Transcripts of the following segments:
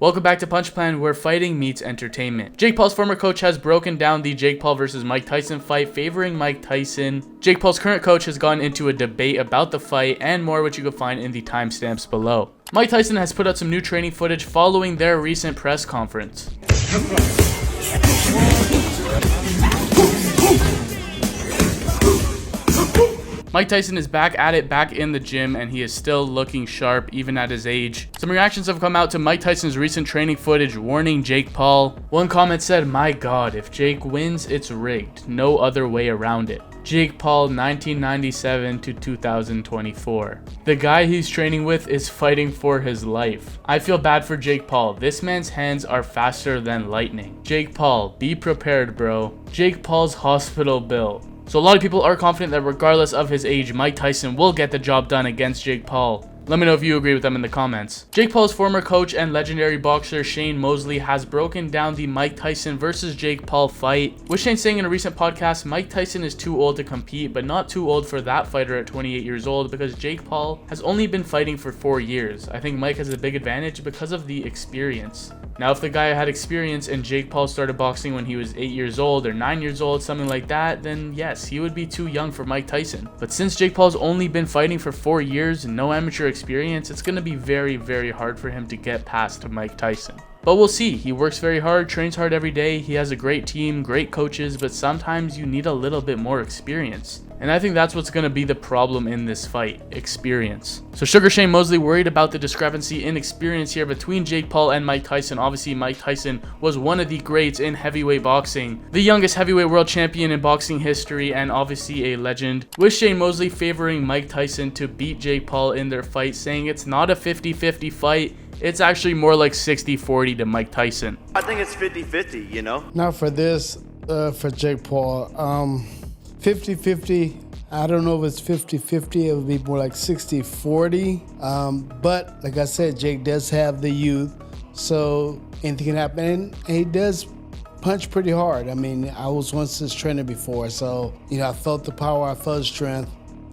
Welcome back to Punch Plan, where fighting meets entertainment. Jake Paul's former coach has broken down the Jake Paul versus Mike Tyson fight, favoring Mike Tyson. Jake Paul's current coach has gone into a debate about the fight and more, which you can find in the timestamps below. Mike Tyson has put out some new training footage following their recent press conference. Mike Tyson is back at it, back in the gym, and he is still looking sharp even at his age. Some reactions have come out to Mike Tyson's recent training footage warning Jake Paul. One comment said, "My God, if Jake wins, it's rigged. No other way around it." Jake Paul 1997 to 2024. The guy he's training with is fighting for his life. I feel bad for Jake Paul. This man's hands are faster than lightning. Jake Paul, be prepared, bro. Jake Paul's hospital bill. So a lot of people are confident that regardless of his age, Mike Tyson will get the job done against Jake Paul. Let me know if you agree with them in the comments. Jake Paul's former coach and legendary boxer Shane Mosley has broken down the Mike Tyson versus Jake Paul fight, with Shane saying in a recent podcast, Mike Tyson is too old to compete, but not too old for that fighter at 28 years old because Jake Paul has only been fighting for 4 years. I think Mike has a big advantage because of the experience. Now, if the guy had experience and Jake Paul started boxing when he was 8 years old or 9 years old, something like that, then yes, he would be too young for Mike Tyson. But since Jake Paul's only been fighting for 4 years and no amateur experience, it's going to be very, very hard for him to get past Mike Tyson. But we'll see. He works very hard, trains hard every day. He has a great team, great coaches, but sometimes you need a little bit more experience. And I think that's what's going to be the problem in this fight, experience. So Sugar Shane Mosley worried about the discrepancy in experience here between Jake Paul and Mike Tyson. Obviously, Mike Tyson was one of the greats in heavyweight boxing, the youngest heavyweight world champion in boxing history, and obviously a legend. With Shane Mosley favoring Mike Tyson to beat Jake Paul in their fight, saying it's not a 50-50 fight. It's actually more like 60-40 to Mike Tyson. I think it's 50-50, you know? Not for this, for Jake Paul. 50-50, I don't know if it's 50-50, it would be more like 60-40. But like I said, Jake does have the youth, so anything can happen. And he does punch pretty hard. I mean, I was once his trainer before, so, you know, I felt the power, I felt his strength.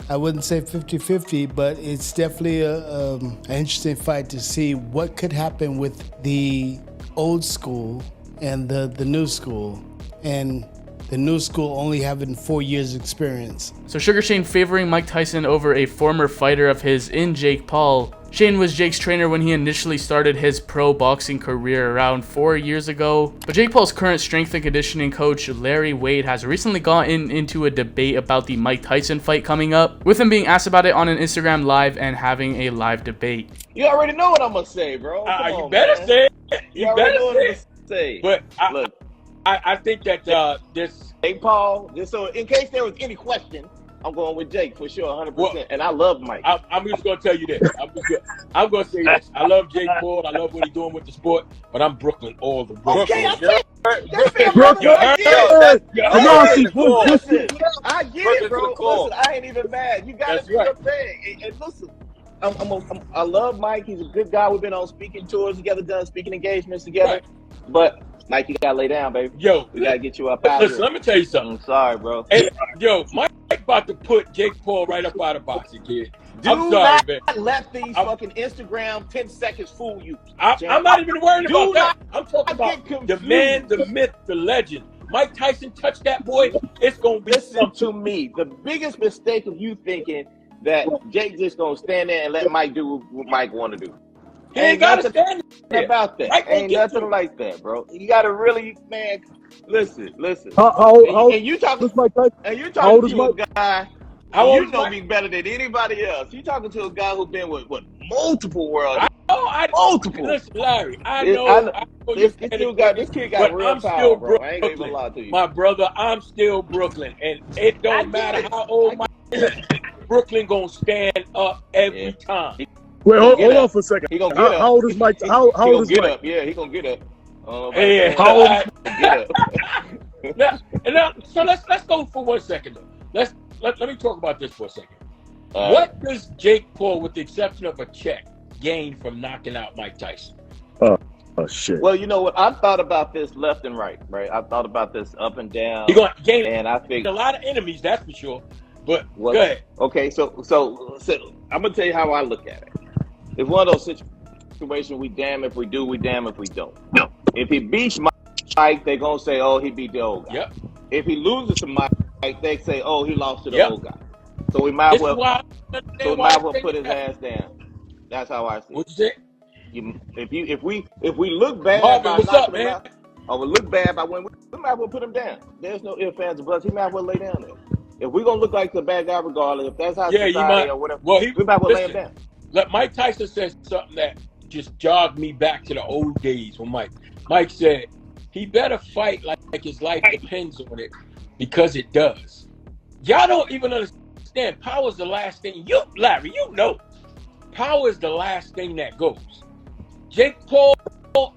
I wouldn't say 50-50, but it's definitely an interesting fight to see what could happen with the old school and the new school. And the new school only having 4 years experience. So Sugar Shane favoring Mike Tyson over a former fighter of his in Jake Paul. Shane was Jake's trainer when he initially started his pro boxing career around 4 years ago. But Jake Paul's current strength and conditioning coach, Larry Wade, has recently gotten into a debate about the Mike Tyson fight coming up, with him being asked about it on an Instagram live and having a live debate. You already know what I'm going to say, bro. You better say it. You better say it. But look. I think that this Jake Paul, so in case there was any question, I'm going with Jake for sure, 100%. Well, and I love Mike. I'm just going to tell you this. I'm going to say this. I love Jake Paul. I love what he's doing with the sport, but I'm Brooklyn all the way. Okay, I Brooklyn. I get it, bro. Listen, I ain't even mad. You got to do your thing. And listen, I love Mike. He's a good guy. We've been on speaking tours together, done speaking engagements together. Right. But Mike, you gotta lay down, baby. Yo, we gotta get you up out of here. Let me tell you something. I'm sorry, bro. Hey, yo, Mike about to put Jake Paul right up out of boxing, kid. I'm sorry, man. Let these fucking Instagram 10 seconds fool you. I'm not even worried about that. I'm talking about the man, the myth, the legend. Mike Tyson touched that boy, it's gonna be Listen to me. The biggest mistake of you thinking that Jake just gonna stand there and let Mike do what Mike want to do. He ain't got to stand there. About that. Ain't nothing like that, bro. You got to really, man, listen. And you talking to a guy you know me better than anybody else. You talking to a guy who's been with multiple worlds. Multiple. Listen, Larry, I know this kid got real power, bro. I ain't gonna lie to you. My brother, I'm still Brooklyn. And it don't matter how old Mike is. Brooklyn gonna stand up every time. Wait, hold on for a second. He gonna get up. How old is Mike? How old is Mike? Yeah, he gonna get up. How old is he? Now, so let's go for 1 second. Let me talk about this for a second. What does Jake Paul, with the exception of a check, gain from knocking out Mike Tyson? Oh shit. Well, you know what? I've thought about this left and right. I've thought about this up and down. He's gonna gain, and I think a lot of enemies, that's for sure. But go ahead. Okay, so I'm gonna tell you how I look at it. It's one of those situations. situation. We damn if we do, we damn if we don't. If he beats Mike, they're gonna say, "Oh, he beat the old guy." Yep. If he loses to Mike, they say, "Oh, he lost to the Yep. old guy." So we might as well. So we might as well put his ass down. That's how I see it. What you say? If we look bad Marvin, by what's up, knocking him out, or we look bad by when we might as well put him down. There's no ifs, ands, or buts. He might as well lay down there. If we're gonna look like the bad guy, regardless, if that's how society or whatever, we might as well lay him down. Look, Mike Tyson said something that just jogged me back to the old days when Mike said he better fight like his life depends on it, because it does. Y'all don't even understand. Power is the last thing. Larry, you know. Power is the last thing that goes. Jake Paul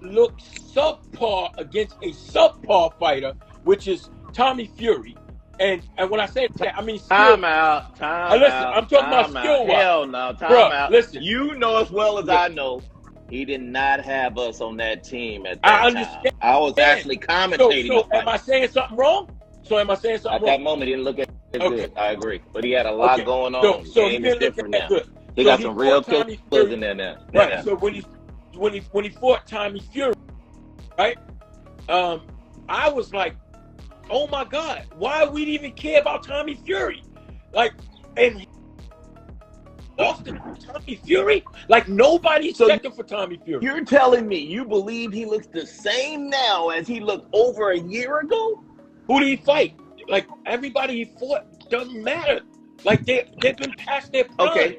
looked subpar against a subpar fighter, which is Tommy Fury. And when I say that, I mean skill. Time out. Listen, I'm talking about skill. Hell no. Time out. Listen, you know as well as I know, he did not have us on that team at that understand. time. I was actually commentating. So am I saying something wrong? At that moment, he didn't look at it good. I agree. But he had a lot going on. So he didn't look different now. good. He got some real killers in there now. Right. So when he fought Tommy Fury, right? I was like, oh my God, why we didn't even care about Tommy Fury? Like, and Austin Tommy Fury? Like, nobody's checking for Tommy Fury. You're telling me you believe he looks the same now as he looked over a year ago? Who did he fight? Like, everybody he fought doesn't matter. Like, they've been past their prime. Okay.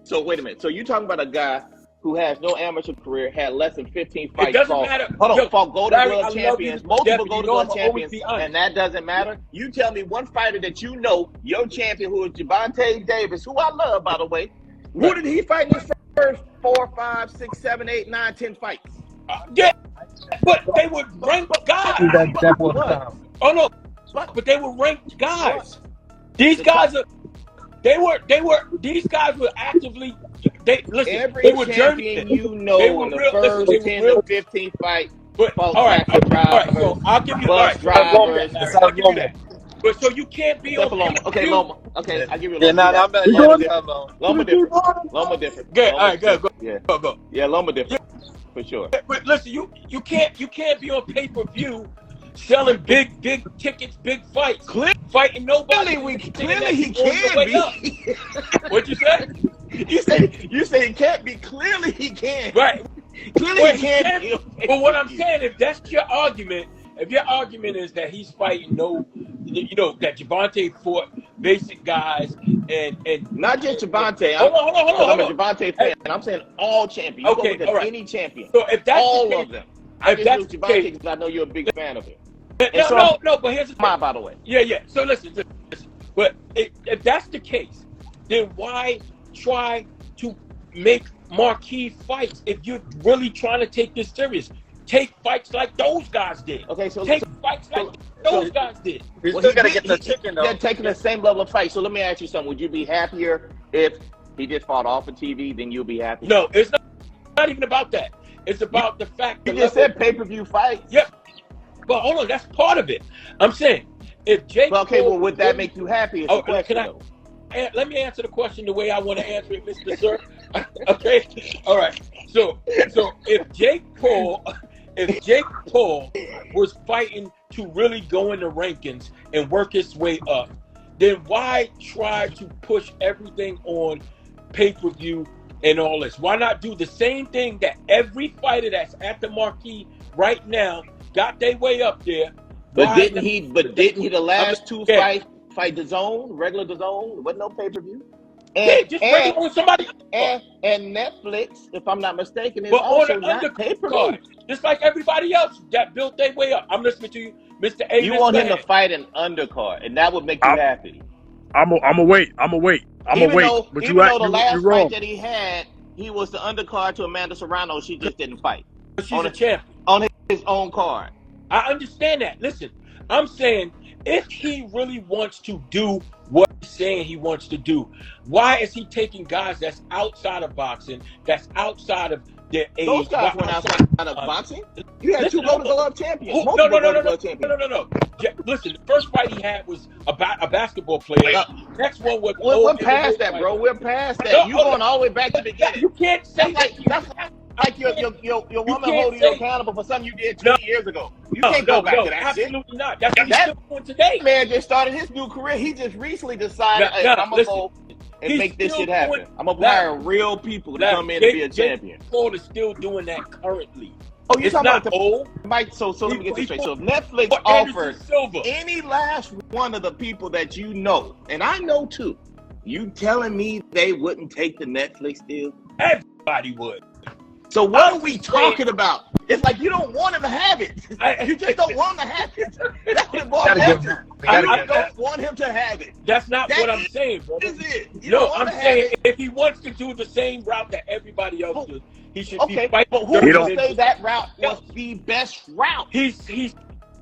So wait a minute. So you're talking about a guy who has no amateur career, had less than 15 fights. It doesn't matter. Fought Golden Glove champions, multiple Golden Glove champions, and and that doesn't matter? You tell me one fighter that you know, your champion, who is Gervonta Davis, who I love, by the way. Who did he fight in his first 4, 5, 6, 7, 8, 9, 10 fights? Yeah, but they were ranked guys. Oh no, but they were ranked guys. These guys are. These guys were actively. Every were champion journeymen. you know in the first 10 to 15 fights. All right. So I'll give you drivers. I'll give you that. But so you can't be on. Okay, Loma. Okay, I'll give you a Yeah, I'm better. Loma different. Good. All right, good. Yeah. Go. Yeah, Loma different. For sure. But listen, you can't be on pay-per-view selling big tickets, big fights, fighting nobody. Clearly he can be. What'd you say? You say he can't be. Clearly he can. Right. Clearly he can be. But what I'm saying, if that's your argument, if your argument is that he's fighting that Gervonta fought basic guys and not just Gervonta. Hold on. I'm a Gervonta fan. I'm saying all champions. Okay, you go look at any champion. So if that's all the case, of them. I just use Gervonta because I know you're a big fan of him. No, but here's the thing. By the way. Yeah. So listen. But if that's the case, then why try to make marquee fights if you're really trying to take this serious? Take fights like those guys did. Okay, so take fights like those guys did. He's still gotta get the chicken though. They're taking the same level of fight. So let me ask you something. Would you be happier if he just fought off of TV? Then you'll be happy. No, it's not even about that. It's about the fact you just said pay-per-view fights. Yep. But hold on, that's part of it. I'm saying if Jake. Well, would that make you happy? Let me answer the question the way I want to answer it, Mr. Sir. Okay. All right. So if Jake Paul was fighting to really go in the rankings and work his way up, then why try to push everything on pay-per-view and all this? Why not do the same thing that every fighter that's at the marquee right now got their way up there? But didn't he the last two fight the zone, regular the zone? Wasn't no pay-per-view. Just regular with somebody. And Netflix, if I'm not mistaken, is but also on the not pay-per-view. Just like everybody else that built their way up. I'm listening to you, Mr. A. You want him to fight an undercard, and that would make you happy. I'm a wait. But even though the last wrong. fight that he had, he was the undercard to Amanda Serrano. She just didn't fight. She's a champion on his own card. I understand that. Listen, I'm saying if he really wants to do what he's saying he wants to do, why is he taking guys that's outside of boxing, that's outside of their age? Those guys went outside of boxing. You had two Golden Glove champions. No. Listen, the first fight he had was a basketball player. Next one was. We're past that, bro. We're past that. You're going all the way back to the beginning. You can't say that. like your woman can't holding you say- accountable for something you did 20 years ago. You can't go back to that shit. Absolutely not. That's what he's still doing today. Man just started his new career. He just recently decided, hey, I'm going to go and he's make this still shit happen. doing- I'm going to hire real people to come in and be a champion. Jake Paul is still doing that currently. Oh, you're It's talking not about the old. Mike, so let me get this straight. So if Netflix Or offered Anderson Silva. any last one of the people that you know, and I know too, you telling me they wouldn't take the Netflix deal? Everybody would. So what are we talking about? It's like you don't want him to have it. You just don't want him to have it. That's what it boils down to. I don't want him to have it. That's not what I'm saying, bro. Is it? You No, don't I'm wanna have saying it. if he wants to do the same route that everybody else does, he should be Okay, fighting. but who would say that route was the best route? He's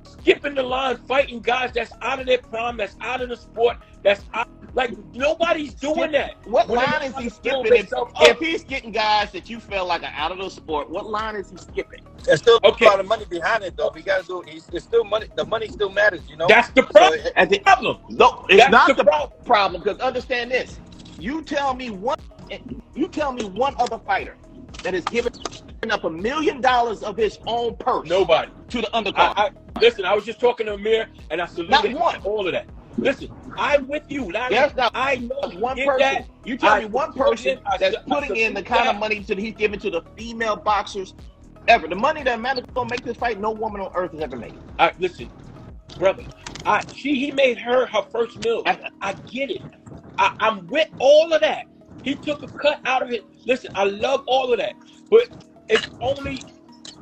skipping the line, fighting guys that's out of their prime, that's out of the sport, that's out, like nobody's doing that. What When line they is he build skipping? themselves If up. he's getting guys that you feel like are out of the sport, what line is he skipping? There's still Okay. a lot of money behind it, though. We got to do. It's still money. The money still matters, you know. That's the problem. So, At the problem. No, it's That's not the the problem. Because understand this: you tell me one other fighter that has given up $1 million of his own purse. Nobody. To the undercard. Listen, I was just talking to Amir, and I saluted Not one. all of that. Listen, I'm with you. There's not I know one you person. get that. You tell I me one support person it. I that's su- I putting in the support kind of that. money that he's giving to the female boxers ever. The money that Amanda's gonna make this fight, no woman on earth has ever made. Listen, brother. He made her first meal. I get it. I'm with all of that. He took a cut out of it. Listen, I love all of that, but it's only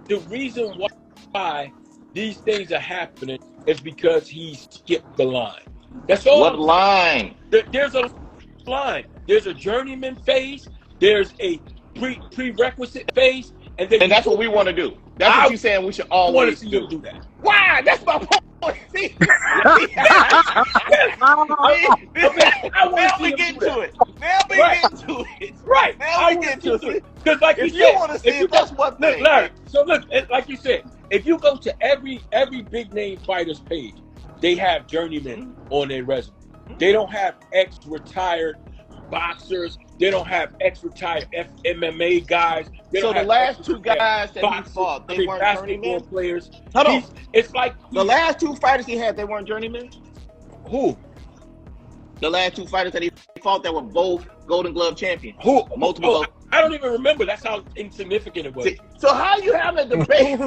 the reason why these things are happening is because he skipped the line. That's all. What line? There's a line. There's a journeyman phase. There's a prerequisite phase, and then that's what we want to do. That's what you're saying we should I want to always see do. him do that. Why? That's my point. See? Now we get to it. Now we get to it. Right. Now we get to it. Because like If you you said, want to see if you it, that's one look, thing. Larry, so look, like you said, if you go to every big name fighter's page, they have journeymen on their resume. They don't have ex-retired boxers. They don't have ex-retired MMA guys. They So don't the have last two ex-retired guys that he boxers, fought, they weren't basketball journeymen? players. Hold on. It's like The last two fighters he had, they weren't journeymen? who? The last two fighters that he fought that were both Golden Glove champions. Who? Multiple. Oh, I don't even remember. That's how insignificant it was. See, so how you having a debate?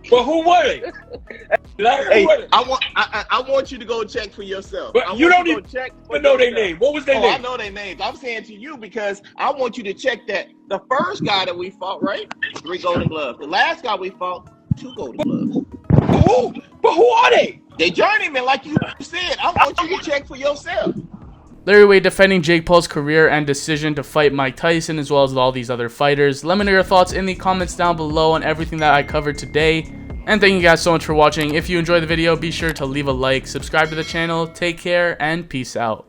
But who were they? Larry, Hey, who were they? I want you to go check for yourself. But I you want don't to even go check for know their yourself. name. What was their I name? know their names. I'm saying to you because I want you to check that the first guy that we fought, right? 3 Golden Gloves. The last guy we fought, 2 Golden Gloves. Who? But who are they? They journeymen, like you said. I want you to check for yourself. Larry Wade defending Jake Paul's career and decision to fight Mike Tyson, as well as all these other fighters. Let me know your thoughts in the comments down below on everything that I covered today. And thank you guys so much for watching. If you enjoyed the video, be sure to leave a like, subscribe to the channel, take care, and peace out.